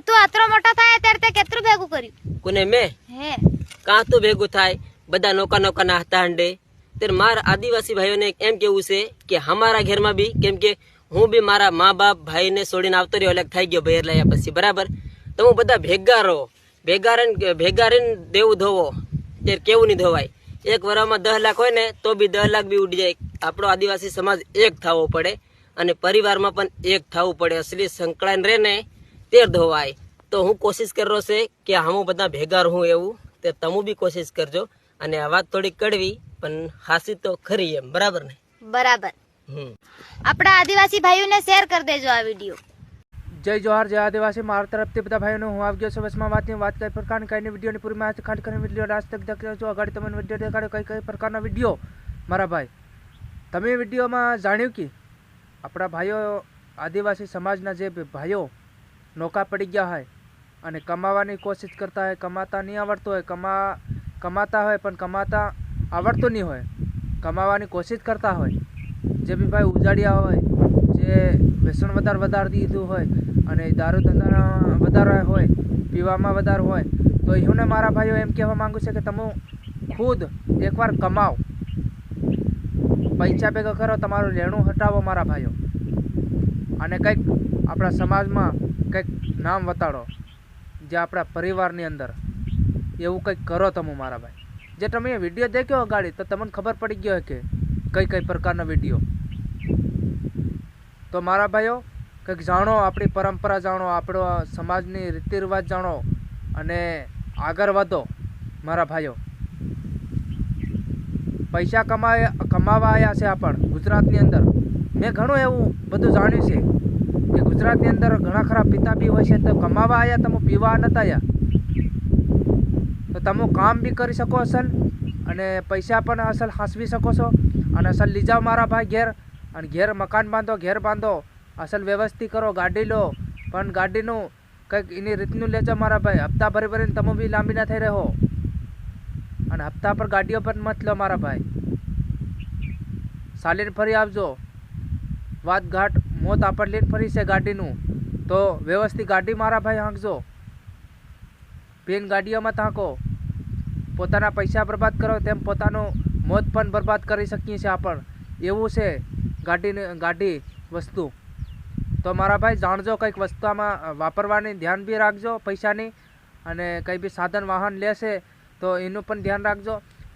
તું આતરો મોટો થાય ત્યારે તે કેટલું ભેગું કર્યું? કોને મેં હે કાં તો ભેગું થાય બધા નોકા નોકા ના હતા હંડે ત્યારે મારા આદિવાસી ભાઈઓને એમ કેવું છે કે અમારા ઘરમાં બી કેમ કે હું બી મારા મા બાપ ભાઈને છોડીને આવતો રહ્યો એટલે થઈ ગયો બહેર લાયા પછી બરાબર. તમે બધા ભેગા રહો, ભેગા રહીને દેવું ધોવો ત્યારે કેવું નહીં ધોવાય. એક વર્ષમાં 10 લાખ હોય ને તો બી 10 લાખ બી ઉડી જાય. આપણો આદિવાસી સમાજ એક થવો પડે અને પરિવારમાં પણ એક થવું પડે. અસલી સંકળાઈને રહે ને તે ધોવાય. તો હું કોશિશ કર્યો છે કે હું બધા ભેગા રહું એવું તે તમે બી કોશિશ કરજો. અને આ વાત થોડી કડવી પણ હાસી તો ખરી એમ બરાબર ને? બરાબર. આપણા આદિવાસી ભાઈઓને શેર કરી દેજો આ વિડીયો. જય જોહાર, જય આદિવાસી. મારા તરફથી બધા ભાઈઓને હું આવી ગયો છું બસમાં વાત કઈ પ્રકારની કઈ વિડીયોની પૂરી માહિતી ખાલી કરીને વિડીયો લાસ્ટ તક દેખજો. આગળ તમને વિડીયો દેખાડ્યો કઈ પ્રકારના વિડીયો મારા ભાઈ. તમે વિડીયોમાં જાણ્યું કે આપણા ભાઈઓ આદિવાસી સમાજના જે ભાઈઓ નોકા પડી ગયા હોય અને કમાવાની કોશિશ કરતા હોય, કમાતા નહીં આવડતું હોય, કમાતા હોય પણ કમાતા આવડતું નહીં હોય, કમાવાની કોશિશ કરતા હોય, જે બી ભાઈ ઉજાડ્યા હોય, જે વ્યસન વધારે દીધું હોય અને દારૂ ધંધા વધારે હોય, પીવામાં વધારે હોય, તો એને મારા ભાઈઓ એમ કહેવા માંગુ છે કે તમે ખુદ એકવાર કમાઓ, પૈસા ભેગા કરો, તમારું લેણું હટાવો મારા ભાઈઓ, અને કંઈક આપણા સમાજમાં કંઈક નામ વતાડો, જે આપણા પરિવારની અંદર એવું કંઈક કરો તમે મારા ભાઈ. જે તમે વિડીયો દેખ્યો અગાડી તો તમને ખબર પડી ગયો કે કઈ પ્રકારનો વિડીયો. તો મારા ભાઈઓ કંઈક જાણો, આપણી પરંપરા જાણો, આપણો સમાજની રીતિ રિવાજ જાણો અને આગળ વધો મારા ભાઈઓ. પૈસા કમાવા આવ્યા છે આપણ ગુજરાતની અંદર. મેં ઘણું એવું બધું જાણ્યું છે કે ગુજરાતની અંદર ઘણા ખરા પિતા બી હોય છે, તો કમાવા આવ્યા, તમે પીવા નતા આવ્યા. તો તમે કામ બી કરી શકો અસલ અને પૈસા પણ અસલ હાંસવી શકો છો અને અસલ લઈ જાઓ મારા ભાઈ ઘેર, અને ઘેર મકાન બાંધો, ઘેર બાંધો, અસલ વ્યવસ્થિત કરો, ગાડી લો, પણ ગાડીનું કંઈક એની રીતનું લેજો મારા ભાઈ. હપ્તા ભરીને તમે બી લાંબી ના થઈ રહો અને હપ્તા પર ગાડીઓ પર મત લો મારા ભાઈ. સાલીને ફરી આવજો. વાત ઘાટ મોત આપણ લઈને ફરી છે ગાડીનું, તો વ્યવસ્થિત ગાડી મારા ભાઈ હાંકજો. પીન ગાડીઓમાં હાંકો. પોતાના પૈસા બરબાદ કરો તેમ પોતાનું મોત પણ બરબાદ કરી શકીએ છીએ આપણ. એવું છે ગાડી વસ્તુ. તો મારા ભાઈ જાણજો, કંઈક વસ્તુમાં વાપરવાની ધ્યાન બી રાખજો પૈસાની, અને કંઈ બી સાધન વાહન લેશે તો એનું પણ ધ્યાન રાખજો.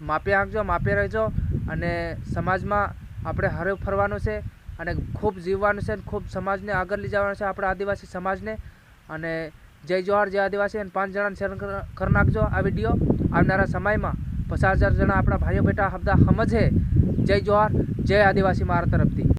માપે હાંકજો, માપે રહેજો. અને સમાજમાં આપણે હરવું ફરવાનું છે અને ખૂબ જીવવાનું છે અને ખૂબ સમાજને આગળ લઈ જવાનું છે, આપણા આદિવાસી સમાજને. અને જય જોહાર, જય આદિવાસી. અને 5 જણાને શેર કરી નાખજો આ વિડીયો. આવનારા સમયમાં 50,000 જણા આપણા ભાઈઓ બેટા બધા સમજે. જય જોહાર, જય આદિવાસી મારા તરફથી.